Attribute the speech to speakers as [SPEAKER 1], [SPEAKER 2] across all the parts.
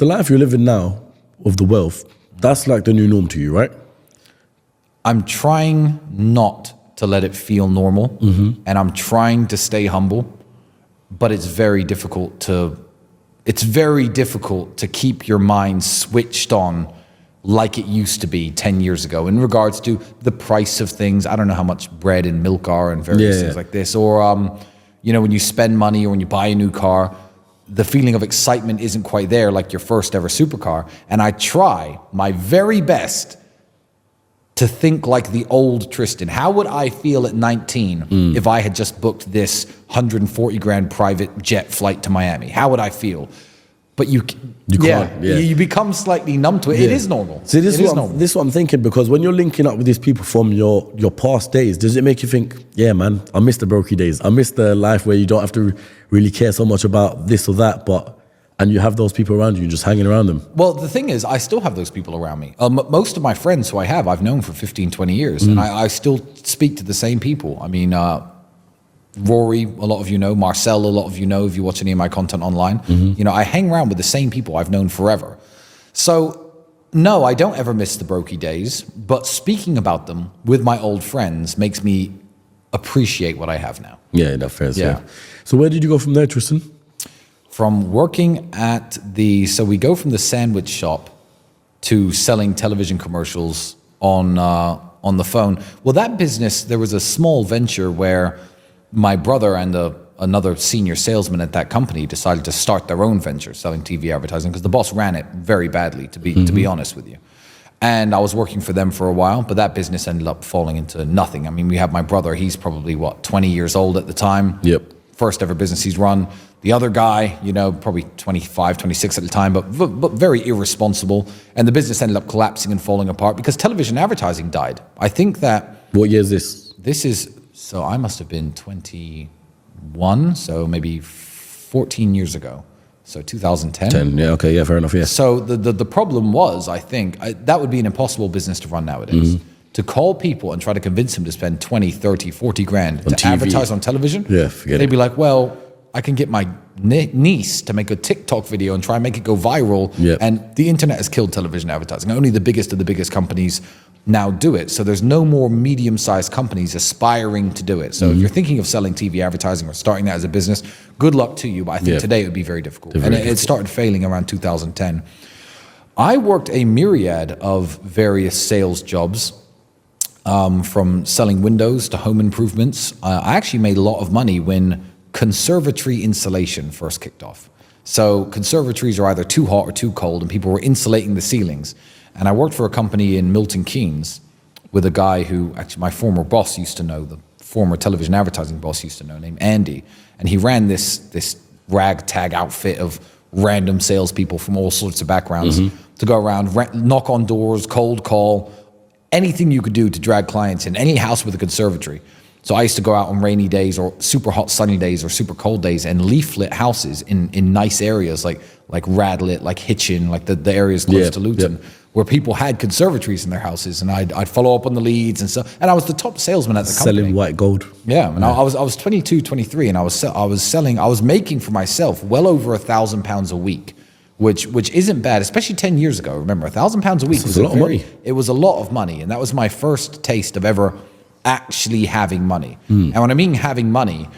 [SPEAKER 1] the life you're living now of the wealth, that's like the new norm to you, right?
[SPEAKER 2] I'm trying not to let it feel normal, and I'm trying to stay humble, but it's very difficult to keep your mind switched on like it used to be 10 years ago in regards to the price of things. I don't know how much bread and milk are and various things like this. Or, when you spend money or when you buy a new car, the feeling of excitement isn't quite there like your first ever supercar. And I try my very best to think like the old Tristan. How would I feel at 19 if I had just booked this 140 grand private jet flight to Miami? How would I feel? But you can't. You become slightly numb to it. Yeah. It is normal.
[SPEAKER 1] See, this is what I'm thinking, because when you're linking up with these people from your past days, does it make you think, yeah, man, I miss the brokey days. I miss the life where you don't have to really care so much about this or that, and you have those people around you, just hanging around them.
[SPEAKER 2] Well, the thing is, I still have those people around me. Most of my friends who I've known for 15, 20 years, and I still speak to the same people. I mean, Rory, a lot of you know. Marcel, a lot of you know if you watch any of my content online. I hang around with the same people I've known forever. So, no, I don't ever miss the brokey days, but speaking about them with my old friends makes me appreciate what I have now.
[SPEAKER 1] Yeah, that's fair. Yeah. So where did you go from there, Tristan?
[SPEAKER 2] From working at so we go from the sandwich shop to selling television commercials on the phone. Well, that business, there was a small venture where my brother and another senior salesman at that company decided to start their own venture selling TV advertising, because the boss ran it very badly, to be honest with you. And I was working for them for a while, but that business ended up falling into nothing. I mean, we have my brother, he's probably 20 years old at the time.
[SPEAKER 1] Yep.
[SPEAKER 2] First ever business he's run. The other guy, probably 25, 26 at the time, but very irresponsible. And the business ended up collapsing and falling apart because television advertising died. I think that...
[SPEAKER 1] What year is this?
[SPEAKER 2] This is... So I must have been 21, so maybe 14 years ago. So 2010.
[SPEAKER 1] 10, yeah, okay, yeah, fair enough, yeah.
[SPEAKER 2] So the problem was, I think, that would be an impossible business to run nowadays. To call people and try to convince them to spend 20, 30, 40 grand to advertise on television.
[SPEAKER 1] Yeah, forget it.
[SPEAKER 2] They'd be like, well, I can get my niece to make a TikTok video and try and make it go viral.
[SPEAKER 1] Yep.
[SPEAKER 2] And the internet has killed television advertising. Only the biggest of the biggest companies now do it. So there's no more medium-sized companies aspiring to do it. So if you're thinking of selling TV advertising or starting that as a business, good luck to you. But I think today it would be very difficult. It started failing around 2010. I worked a myriad of various sales jobs, from selling windows to home improvements. I actually made a lot of money when conservatory insulation first kicked off. So conservatories are either too hot or too cold, and people were insulating the ceilings. And I worked for a company in Milton Keynes with a guy who actually my former boss used to know, the former television advertising boss used to know, named Andy. And he ran this ragtag outfit of random salespeople from all sorts of backgrounds to go around, knock on doors, cold call, anything you could do to drag clients in, any house with a conservatory. So I used to go out on rainy days or super hot sunny days or super cold days and leaflet houses in nice areas like Radlett, like Hitchin, like the areas close to Luton, where people had conservatories in their houses, and I'd follow up on the leads and stuff. And I was the top salesman at the company.
[SPEAKER 1] Selling white gold.
[SPEAKER 2] Yeah, and I was 22, 23, and I was making for myself well over £1,000 a week, which isn't bad, especially 10 years ago. Remember, £1,000 a week was
[SPEAKER 1] a lot of money.
[SPEAKER 2] It was a lot of money, and that was my first taste of ever actually having money. And when I mean having money,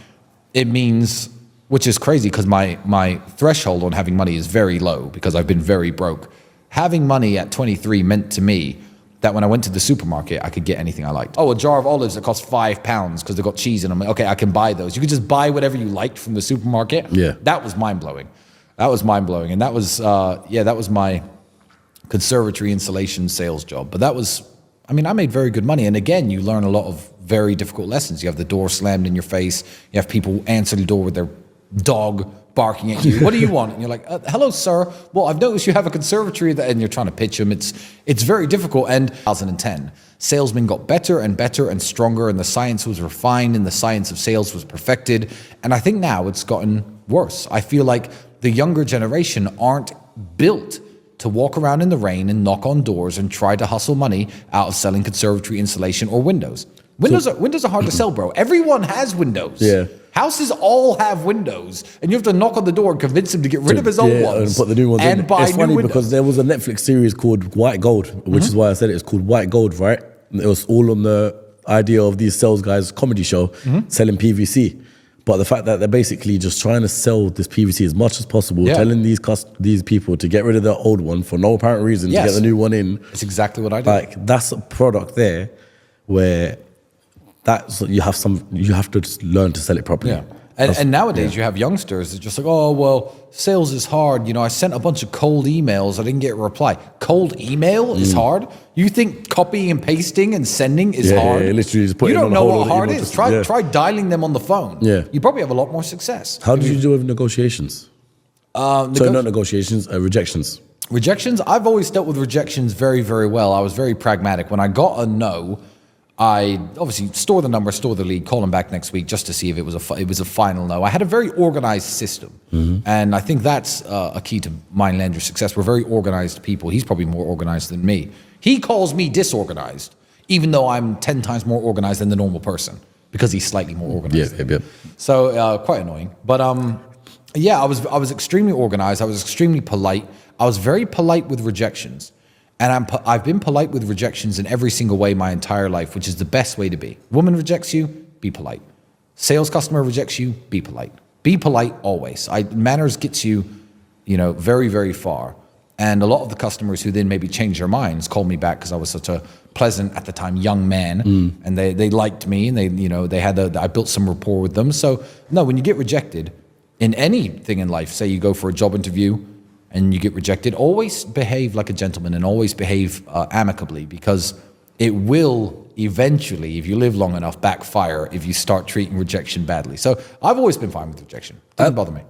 [SPEAKER 2] it means, which is crazy because my threshold on having money is very low because I've been very broke. Having money at 23 meant to me that when I went to the supermarket, I could get anything I liked. Oh, a jar of olives that cost £5 because they've got cheese in them. Okay, I can buy those. You could just buy whatever you liked from the supermarket.
[SPEAKER 1] Yeah.
[SPEAKER 2] That was mind-blowing. And that was my conservatory insulation sales job. But I made very good money. And again, you learn a lot of very difficult lessons. You have the door slammed in your face. You have people answer the door with their dog barking at you. What do you want? And you're like, hello, sir. Well, I've noticed you have a conservatory, and you're trying to pitch them. It's very difficult. And 2010, salesmen got better and better and stronger, and the science was refined, and the science of sales was perfected. And I think now it's gotten worse. I feel like the younger generation aren't built to walk around in the rain and knock on doors and try to hustle money out of selling conservatory insulation or windows. Windows are hard to sell, bro. Everyone has Windows.
[SPEAKER 1] Yeah.
[SPEAKER 2] Houses all have windows, and you have to knock on the door and convince him to get rid of his old ones
[SPEAKER 1] and put the new ones in.
[SPEAKER 2] buy
[SPEAKER 1] It's
[SPEAKER 2] new
[SPEAKER 1] funny
[SPEAKER 2] windows.
[SPEAKER 1] because there was a Netflix series called White Gold, which is why I said it's called White Gold, right? And it was all on the idea of these sales guys' comedy show selling PVC. But the fact that they're basically just trying to sell this PVC as much as possible, telling these people to get rid of their old one for no apparent reason to get the new one in.
[SPEAKER 2] It's exactly what I do.
[SPEAKER 1] Like, that's a product there where you have to just learn to sell it properly.
[SPEAKER 2] Yeah. And nowadays you have youngsters that just like, oh, well, sales is hard. You know, I sent a bunch of cold emails. I didn't get a reply. Cold email is hard? You think copying and pasting and sending is hard?
[SPEAKER 1] Yeah, literally just put
[SPEAKER 2] you
[SPEAKER 1] it
[SPEAKER 2] don't
[SPEAKER 1] on
[SPEAKER 2] know
[SPEAKER 1] hold
[SPEAKER 2] what
[SPEAKER 1] of the
[SPEAKER 2] hard
[SPEAKER 1] email
[SPEAKER 2] is.
[SPEAKER 1] just-
[SPEAKER 2] Try dialing them on the phone.
[SPEAKER 1] Yeah.
[SPEAKER 2] You probably have a lot more success.
[SPEAKER 1] How did you do with negotiations? Not negotiations, rejections.
[SPEAKER 2] Rejections, I've always dealt with rejections very, very well. I was very pragmatic. When I got a no, I obviously store the number, store the lead, call them back next week just to see if it was a final no. I had a very organized system, and I think that's a key to Mindlander's success. We're very organized people. He's probably more organized than me. He calls me disorganized, even though I'm 10 times more organized than the normal person because he's slightly more organized.
[SPEAKER 1] Yeah.
[SPEAKER 2] So quite annoying. But yeah, I was extremely organized. I was extremely polite. I was very polite with rejections. And I've been polite with rejections in every single way my entire life, which is the best way to be. Woman rejects you, be polite. Sales customer rejects you, be polite. Be polite always. Manners gets you, very, very far. And a lot of the customers who then maybe change their minds call me back because I was such a pleasant, at the time, young man. And they liked me and I built some rapport with them. So no, when you get rejected in anything in life, say you go for a job interview, and you get rejected, always behave like a gentleman and always behave amicably because it will eventually, if you live long enough, backfire if you start treating rejection badly. So I've always been fine with rejection. Doesn't bother me.